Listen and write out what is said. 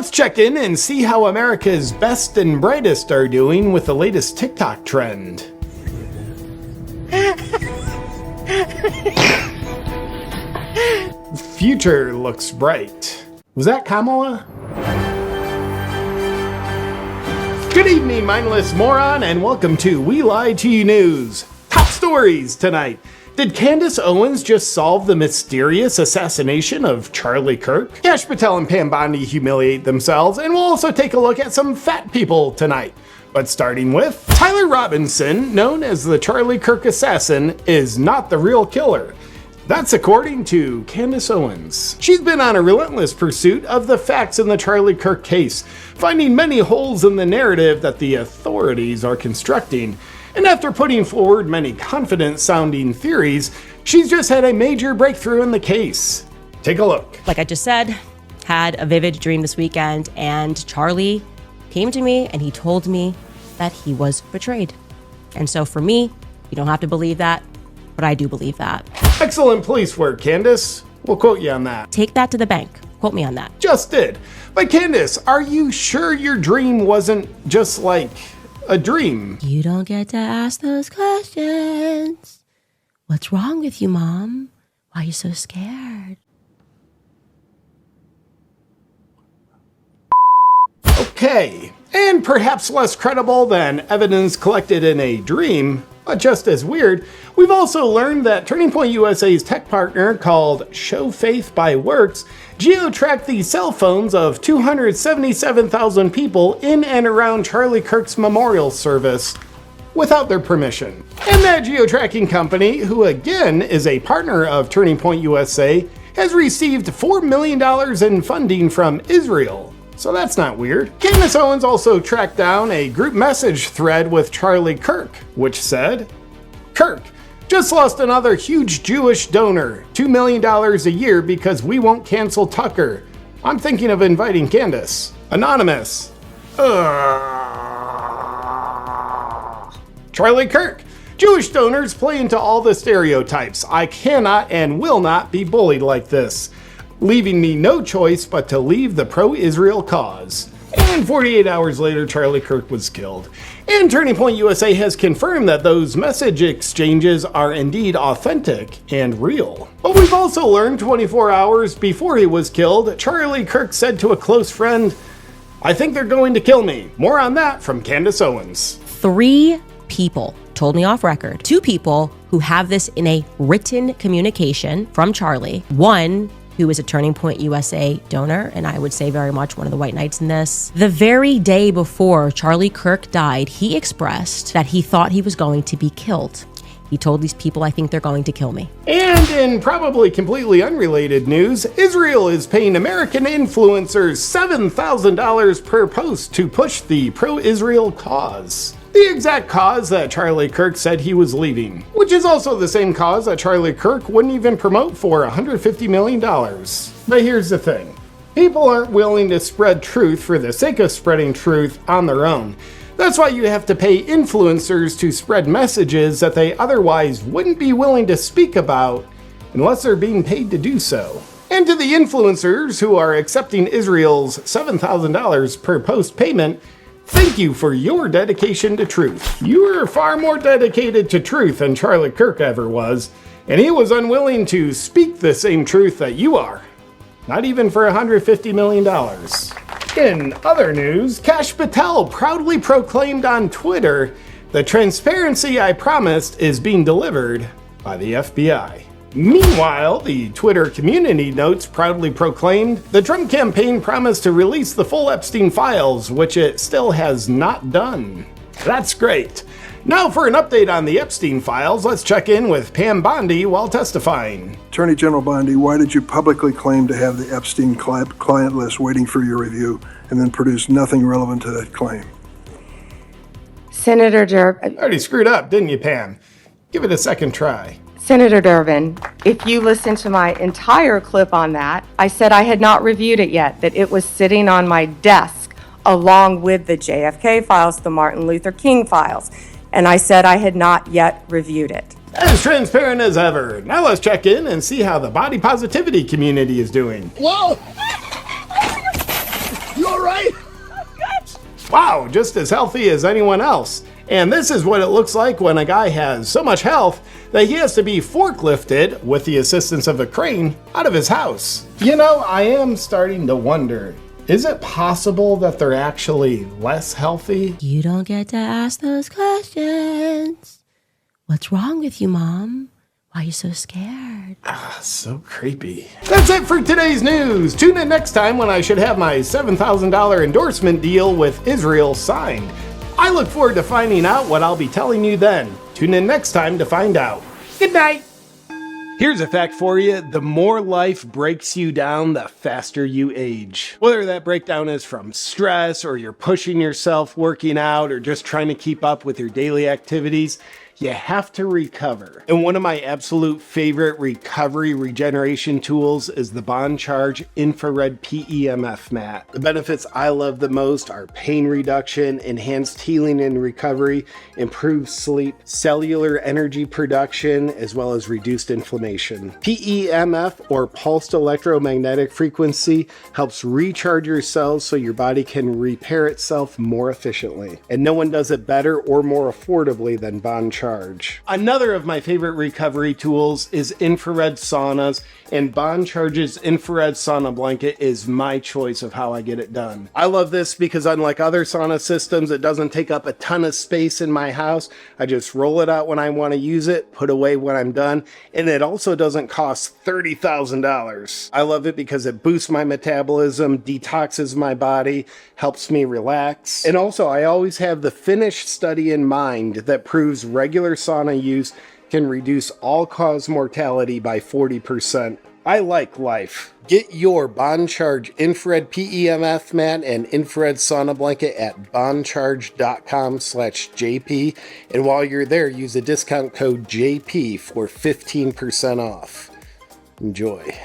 Let's check in and see how America's best and brightest are doing with the latest TikTok trend. Future looks bright. Was that Kamala? Good evening, mindless moron, and welcome to We Lie to You News. Top stories tonight. Did Candace Owens just solve the mysterious assassination of Charlie Kirk? Yash Patel and Pam Bondi humiliate themselves, and we'll also take a look at some fat people tonight. But starting with, Tyler Robinson, known as the Charlie Kirk assassin, is not the real killer. That's according to Candace Owens. She's been on a relentless pursuit of the facts in the Charlie Kirk case, finding many holes in the narrative that the authorities are constructing. And after putting forward many confident-sounding theories, she's just had a major breakthrough in the case. Take a look. Like I just said, had a vivid dream this weekend, and Charlie came to me and he told me that he was betrayed. And so for me, you don't have to believe that, but I do believe that. Excellent police work, Candace. We'll quote you on that. Take that to the bank. Quote me on that. Just did. But Candace, are you sure your dream wasn't just like a dream? You don't get to ask those questions. What's wrong with you, Mom? Why are you so scared? Okay, and perhaps less credible than evidence collected in a dream, but just as weird, we've also learned that Turning Point USA's tech partner called Show Faith by Works geo-tracked the cell phones of 277,000 people in and around Charlie Kirk's memorial service without their permission. And that geo-tracking company, who again is a partner of Turning Point USA, has received $4 million in funding from Israel. So that's not weird. Candace Owens also tracked down a group message thread with Charlie Kirk, which said, "Kirk, just lost another huge Jewish donor, $2 million a year because we won't cancel Tucker. I'm thinking of inviting Candace." Anonymous. Charlie Kirk. Jewish donors play into all the stereotypes. I cannot and will not be bullied like this, leaving me no choice but to leave the pro-Israel cause. And 48 hours later, Charlie Kirk was killed. And Turning Point USA has confirmed that those message exchanges are indeed authentic and real. But we've also learned 24 hours before he was killed, Charlie Kirk said to a close friend, "I think they're going to kill me." More on that from Candace Owens. 3 people told me off record. 2 people who have this in a written communication from Charlie. 1 who is a Turning Point USA donor, and I would say very much one of the white knights in this. The very day before Charlie Kirk died, he expressed that he thought he was going to be killed. He told these people, "I think they're going to kill me." And in probably completely unrelated news, Israel is paying American influencers $7,000 per post to push the pro-Israel cause. The exact cause that Charlie Kirk said he was leaving, which is also the same cause that Charlie Kirk wouldn't even promote for $150 million. But here's the thing. People aren't willing to spread truth for the sake of spreading truth on their own. That's why you have to pay influencers to spread messages that they otherwise wouldn't be willing to speak about unless they're being paid to do so. And to the influencers who are accepting Israel's $7,000 per post payment, thank you for your dedication to truth. You are far more dedicated to truth than Charlie Kirk ever was, and he was unwilling to speak the same truth that you are. Not even for $150 million. In other news, Yash Patel proudly proclaimed on Twitter, "The transparency I promised is being delivered by the FBI." Meanwhile, the Twitter community notes proudly proclaimed, "The Trump campaign promised to release the full Epstein files, which it still has not done." That's great. Now for an update on the Epstein files, let's check in with Pam Bondi while testifying. Attorney General Bondi, why did you publicly claim to have the Epstein client list waiting for your review and then produce nothing relevant to that claim? Senator Durbin. Already screwed up, didn't you, Pam? Give it a second try. Senator Durbin, if you listen to my entire clip on that, I said I had not reviewed it yet, that it was sitting on my desk along with the JFK files, the Martin Luther King files, and I said I had not yet reviewed it. As transparent as ever. Now let's check in and see how the body positivity community is doing. Whoa! You're Wow, just as healthy as anyone else. And this is what it looks like when a guy has so much health that he has to be forklifted, with the assistance of a crane, out of his house. You know, I am starting to wonder, is it possible that they're actually less healthy? You don't get to ask those questions. What's wrong with you, Mom? Why are you so scared? So creepy. That's it for today's news. Tune in next time when I should have my $7,000 endorsement deal with Israel signed. I look forward to finding out what I'll be telling you then. Tune in next time to find out. Good night. Here's a fact for you. The more life breaks you down, the faster you age. Whether that breakdown is from stress, or you're pushing yourself working out, or just trying to keep up with your daily activities, you have to recover. And one of my absolute favorite recovery regeneration tools is the Bond Charge Infrared PEMF mat. The benefits I love the most are pain reduction, enhanced healing and recovery, improved sleep, cellular energy production, as well as reduced inflammation. PEMF, or pulsed electromagnetic frequency, helps recharge your cells so your body can repair itself more efficiently. And no one does it better or more affordably than Bond Charge. Another of my favorite recovery tools is infrared saunas, and Bond Charge's infrared sauna blanket is my choice of how I get it done. I love this because unlike other sauna systems, it doesn't take up a ton of space in my house. I just roll it out when I want to use it, put away when I'm done, and it also doesn't cost $30,000. I love it because it boosts my metabolism, detoxes my body, helps me relax, and also I always have the Finnish study in mind that proves regular sauna use can reduce all-cause mortality by 40%. I like life. Get your Bond Charge Infrared PEMF mat and infrared sauna blanket at bondcharge.com/JP. And while you're there, use the discount code JP for 15% off. Enjoy.